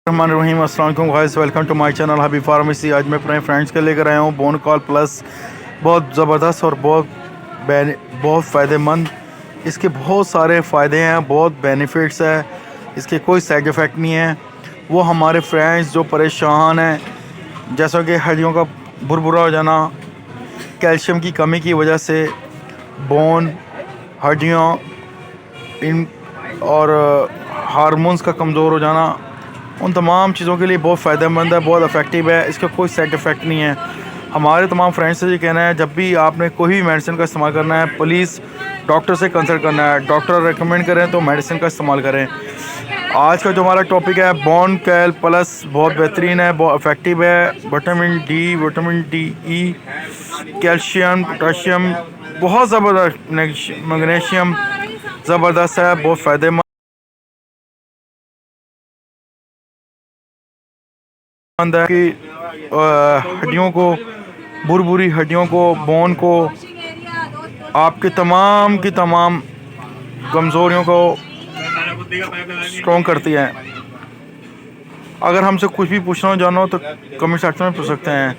रहीम अस्सलाम वालेकुम guys, welcome to my channel Habib pharmacy. आज मैं अपने फ्रेंड्स के लेकर आया हूँ बोन कॉल प्लस। बहुत ज़बरदस्त और बहुत फ़ायदेमंद। इसके बहुत सारे फ़ायदे हैं, बहुत बेनिफिट्स है, इसके कोई साइड इफ़ेक्ट नहीं है। वो हमारे फ्रेंड्स जो परेशान हैं, जैसा कि हड्डियों का भुरभुरा हो जाना, कैल्शियम की कमी की वजह से बोन, हड्डियों इन और हार्मोन्स का कमज़ोर हो जाना, उन तमाम चीज़ों के लिए बहुत फ़ायदेमंद है, बहुत इफ़ेक्टिव है। इसका कोई साइड इफ़ेक्ट नहीं है। हमारे तमाम फ्रेंड्स से ये कहना है, जब भी आपने कोई भी मेडिसिन का इस्तेमाल करना है, प्लीज़ डॉक्टर से कंसल्ट करना है। डॉक्टर रेकमेंड करें तो मेडिसिन का इस्तेमाल करें। आज का जो हमारा टॉपिक है बोन कैल प्लस, बहुत बेहतरीन है, बहुत इफ़ेक्टिव है। Vitamin D, vitamin D E, calcium, potassium, बहुत ज़बरदस्त, मैग्नीशियम ज़बरदस्त है, बहुत फ़ायदेमंद है कि हड्डियों को, बुरी हड्डियों को, बोन को, आपके तमाम की तमाम कमज़ोरियों को स्ट्रॉन्ग करती है। अगर हमसे कुछ भी पूछना हो, जानो तो कमेंट सेक्शन में पूछ सकते हैं।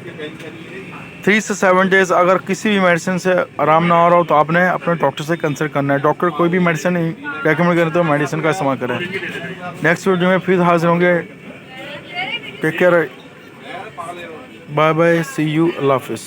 3 से 7 डेज़ अगर किसी भी मेडिसिन से आराम ना हो रहा हो तो आपने अपने डॉक्टर से कंसल्ट करना है। डॉक्टर कोई भी मेडिसिन रेकमेंड करें तो मेडिसिन का इस्तेमाल करें। नेक्स्ट वीडियो में फिर हाजिर होंगे। Take care, bye bye, see you, अल्लाह हाफिज़।